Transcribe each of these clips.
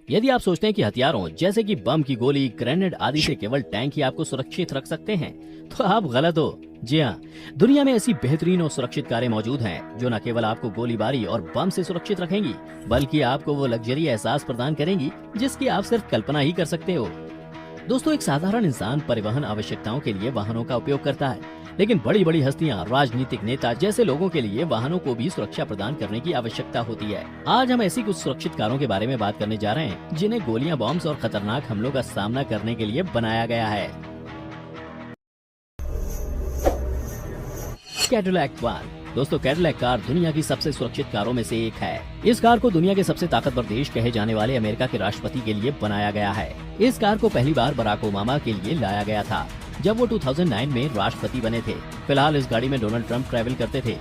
यदि आप सोचते हैं कि हथियारों जैसे कि बम की गोली, ग्रेनेड आदि से केवल टैंक ही आपको सुरक्षित रख सकते हैं, तो आप गलत हो। जी हाँ, दुनिया में ऐसी बेहतरीन और सुरक्षित कारें मौजूद हैं जो न केवल आपको गोलीबारी और बम से सुरक्षित रखेंगी, बल्कि आपको वो लग्जरी एहसास प्रदान करेंगी जिसकी आप सिर्फ कल्पना ही कर सकते हो। दोस्तों, एक साधारण इंसान परिवहन आवश्यकताओं के लिए वाहनों का उपयोग करता है, लेकिन बड़ी बड़ी हस्तियां, राजनीतिक नेता जैसे लोगों के लिए वाहनों को भी सुरक्षा प्रदान करने की आवश्यकता होती है। आज हम ऐसी कुछ सुरक्षित कारों के बारे में बात करने जा रहे हैं जिन्हें गोलियां, बॉम्ब्स और खतरनाक हमलों का सामना करने के लिए बनाया गया है। Cadillac one. दोस्तों, कैडिलैक कार दुनिया की सबसे सुरक्षित कारों में से एक है। इस कार को दुनिया के सबसे ताकतवर देश कहे जाने वाले अमेरिका के राष्ट्रपति के लिए बनाया गया है। इस कार को पहली बार बराक ओबामा के लिए लाया गया था जब वो 2009 में राष्ट्रपति बने थे। फिलहाल इस गाड़ी में डोनाल्ड ट्रंप ट्रैवल करते थे।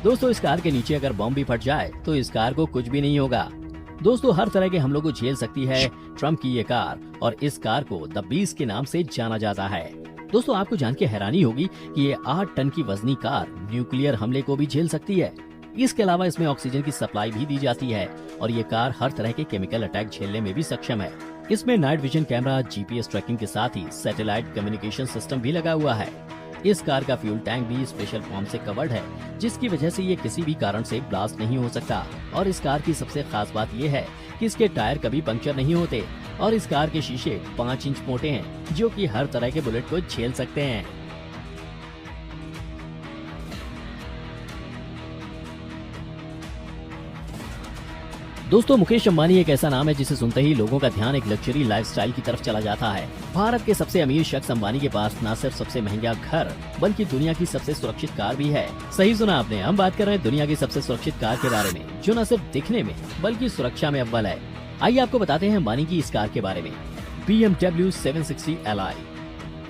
दोस्तों, इस कार के नीचे अगर बॉम्ब भी फट जाए तो इस कार को कुछ भी नहीं होगा। दोस्तों, हर तरह के हमलों को झेल सकती है ट्रंप की ये कार, और इस कार को द बीस्ट के नाम से जाना जाता है। दोस्तों, आपको जान के हैरानी होगी कि ये 8 टन की वजनी कार न्यूक्लियर हमले को भी झेल सकती है। इसके अलावा इसमें ऑक्सीजन की सप्लाई भी दी जाती है और ये कार हर तरह के केमिकल अटैक झेलने में भी सक्षम है। इसमें night vision camera, GPS tracking के साथ ही सैटेलाइट कम्युनिकेशन सिस्टम भी लगा हुआ है। इस कार का फ्यूल टैंक भी स्पेशल फॉर्म से कवर्ड है, जिसकी वजह से ये किसी भी कारण से ब्लास्ट नहीं हो सकता। और इस कार की सबसे खास बात ये है कि इसके टायर कभी पंक्चर नहीं होते और इस कार के शीशे 5 इंच मोटे हैं, जो कि हर तरह के बुलेट को झेल सकते हैं। दोस्तों, मुकेश अंबानी एक ऐसा नाम है जिसे सुनते ही लोगों का ध्यान एक लग्जरी लाइफस्टाइल की तरफ चला जाता है। भारत के सबसे अमीर शख्स अंबानी के पास न सिर्फ सबसे महंगा घर, बल्कि दुनिया की सबसे सुरक्षित कार भी है। सही सुना आपने, हम बात कर रहे हैं दुनिया की सबसे सुरक्षित कार के बारे में, जो न सिर्फ दिखने में बल्कि सुरक्षा में अव्वल है। आइए आपको बताते हैं अंबानी की इस कार के बारे में। BMW 760 Li।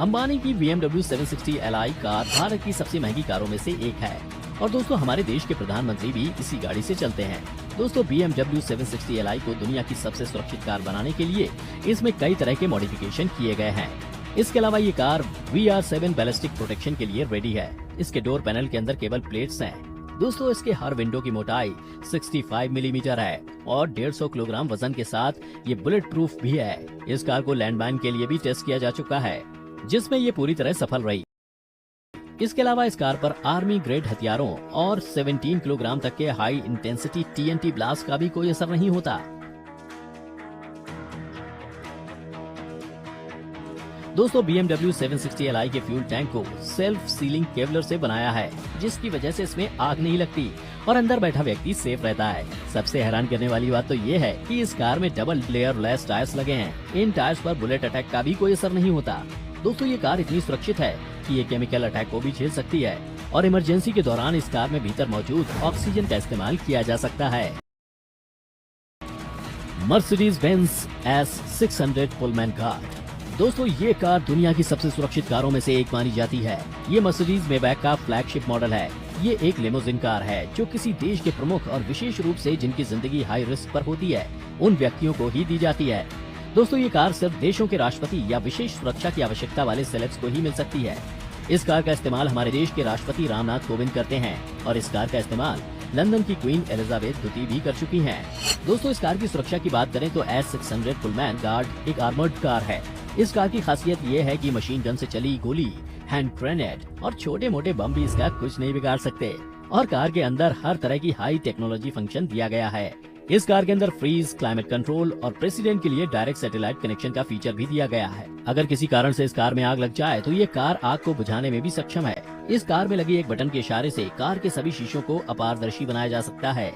अंबानी की BMW 760 Li कार भारत की सबसे महंगी कारों में से एक है और दोस्तों, हमारे देश के प्रधानमंत्री भी इसी गाड़ी से चलते हैं। दोस्तों, BMW 760 Li को दुनिया की सबसे सुरक्षित कार बनाने के लिए इसमें कई तरह के मॉडिफिकेशन किए गए हैं। इसके अलावा ये कार VR7 बैलिस्टिक प्रोटेक्शन के लिए रेडी है। इसके डोर पैनल के अंदर केबल प्लेट्स हैं। दोस्तों, इसके हर विंडो की मोटाई 65 मिलीमीटर है और 150 किलोग्राम वजन के साथ ये बुलेट प्रूफ भी है। इस कार को लैंडमाइन के लिए भी टेस्ट किया जा चुका है, जिसमें ये पूरी तरह सफल रही। इसके अलावा इस कार पर आर्मी ग्रेड हथियारों और 17 किलोग्राम तक के हाई इंटेंसिटी TNT ब्लास्ट का भी कोई असर नहीं होता। दोस्तों, BMW 760 Li के फ्यूल टैंक को सेल्फ सीलिंग केवलर से बनाया है, जिसकी वजह से इसमें आग नहीं लगती और अंदर बैठा व्यक्ति सेफ रहता है। सबसे हैरान करने वाली बात तो ये है कि इस कार में डबल लेयर लेस टायर्स लगे हैं। इन टायर्स पर बुलेट अटैक का भी कोई असर नहीं होता। दोस्तों, ये कार इतनी सुरक्षित है कि ये केमिकल अटैक को भी झेल सकती है और इमरजेंसी के दौरान इस कार में भीतर मौजूद ऑक्सीजन का इस्तेमाल किया जा सकता है। Mercedes-Benz S600 Pullman car. दोस्तों, ये कार दुनिया की सबसे सुरक्षित कारों में से एक मानी जाती है। ये मर्सिडीज मेबैक का फ्लैगशिप मॉडल है। ये एक लिमोजिन कार है जो किसी देश के प्रमुख और विशेष रूप से जिनकी जिंदगी हाई रिस्क पर होती है, उन व्यक्तियों को ही दी जाती है। दोस्तों, ये कार सिर्फ देशों के राष्ट्रपति या विशेष सुरक्षा की आवश्यकता वाले सेलेब्स को ही मिल सकती है। इस कार का इस्तेमाल हमारे देश के राष्ट्रपति रामनाथ कोविंद करते हैं और इस कार का इस्तेमाल लंदन की क्वीन एलिजाबेथ द्वितीय भी कर चुकी हैं। दोस्तों, इस कार की सुरक्षा की बात करें तो S600 पुलमैन गार्ड एक आर्मर्ड कार है। इस कार की खासियत ये है कि मशीन गन से चली गोली, हैंड ग्रेनेड और छोटे मोटे बम भी इसका कुछ नहीं बिगाड़ सकते और कार के अंदर हर तरह की हाई टेक्नोलॉजी फंक्शन दिया गया है। इस कार के अंदर फ्रीज, क्लाइमेट कंट्रोल और प्रेसिडेंट के लिए डायरेक्ट सैटेलाइट कनेक्शन का फीचर भी दिया गया है। अगर किसी कारण से इस कार में आग लग जाए तो ये कार आग को बुझाने में भी सक्षम है। इस कार में लगी एक बटन के इशारे से कार के सभी शीशों को अपारदर्शी बनाया जा सकता है।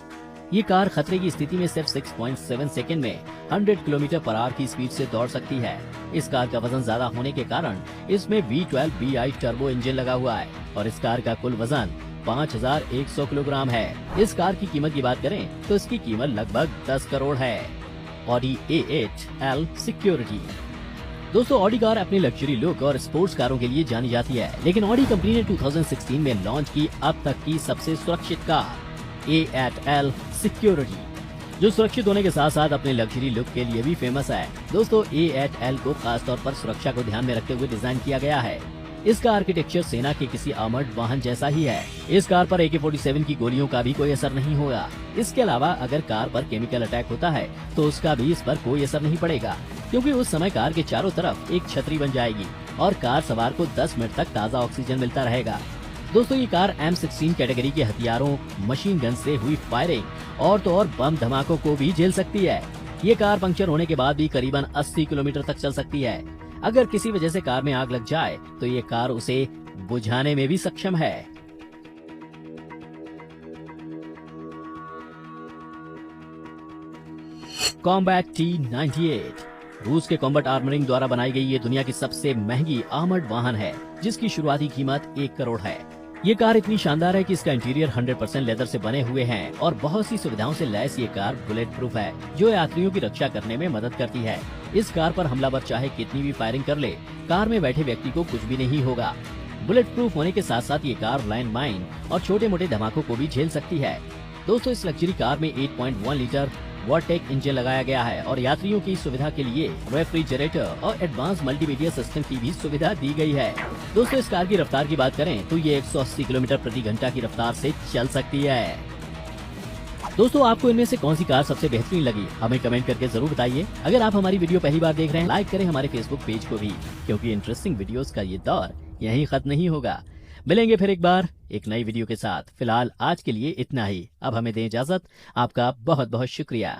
ये कार खतरे की स्थिति में सिर्फ 6.7 सेकंड में 100 किलोमीटर/आवर की स्पीड से दौड़ सकती है। इस कार का वजन ज्यादा होने के कारण इसमें V12 BI टर्बो इंजन लगा हुआ है और इस कार का कुल वजन 5100 किलोग्राम है। इस कार की कीमत की बात करें तो इसकी कीमत लगभग 10 करोड़ है। Audi A8 L security. दोस्तों, ऑडी कार अपनी लग्जरी लुक और स्पोर्ट्स कारों के लिए जानी जाती है, लेकिन ऑडी कंपनी ने 2016 में लॉन्च की अब तक की सबसे सुरक्षित कार A8L सिक्योरिटी, जो सुरक्षित होने के साथ साथ अपने लग्जरी लुक के लिए भी फेमस है। दोस्तों, A8L को खास तौर पर सुरक्षा को ध्यान में रखते हुए डिजाइन किया गया है। इसका आर्किटेक्चर सेना के किसी आर्मर्ड वाहन जैसा ही है। इस कार पर AK-47 की गोलियों का भी कोई असर नहीं होगा। इसके अलावा अगर कार पर केमिकल अटैक होता है तो उसका भी इस पर कोई असर नहीं पड़ेगा, क्योंकि उस समय कार के चारों तरफ एक छतरी बन जाएगी और कार सवार को 10 मिनट तक ताज़ा ऑक्सीजन मिलता रहेगा। दोस्तों, ये कार M16 कैटेगरी के हथियारों, मशीन गन से हुई फायरिंग और तो और बम धमाकों को भी झेल सकती है। ये कार पंक्चर होने के बाद भी करीबन 80 किलोमीटर तक चल सकती है। अगर किसी वजह से कार में आग लग जाए तो ये कार उसे बुझाने में भी सक्षम है। कॉम्बैट T-98 रूस के कॉम्बैट आर्मरिंग द्वारा बनाई गई ये दुनिया की सबसे महंगी आर्मर्ड वाहन है, जिसकी शुरुआती कीमत 1 करोड़ है। ये कार इतनी शानदार है कि इसका इंटीरियर 100% लेदर से बने हुए हैं और बहुत सी सुविधाओं से लैस ये कार बुलेट प्रूफ है, जो यात्रियों की रक्षा करने में मदद करती है। इस कार पर हमलावर चाहे कितनी भी फायरिंग कर ले, कार में बैठे व्यक्ति को कुछ भी नहीं होगा। बुलेट प्रूफ होने के साथ साथ ये कार लैंड माइन और छोटे मोटे धमाकों को भी झेल सकती है। दोस्तों, इस लग्जरी कार में 8.1 लीटर वर्टेक इंजन लगाया गया है और यात्रियों की सुविधा के लिए रेफ्रिजरेटर और एडवांस मल्टीमीडिया सिस्टम की भी सुविधा दी गई है। दोस्तों, इस कार की रफ्तार की बात करें तो ये 180 किलोमीटर प्रति घंटा की रफ्तार से चल सकती है। दोस्तों, आपको इनमें से कौन सी कार सबसे बेहतरीन लगी, हमें कमेंट करके जरूर बताइए। अगर आप हमारी वीडियो पहली बार देख रहे हैं, लाइक करें हमारे फेसबुक पेज को भी, क्योंकि इंटरेस्टिंग वीडियोस का ये दौर यहीं खत्म नहीं होगा। मिलेंगे फिर एक बार एक नई वीडियो के साथ। फिलहाल आज के लिए इतना ही। अब हमें दें इजाजत। आपका बहुत बहुत शुक्रिया।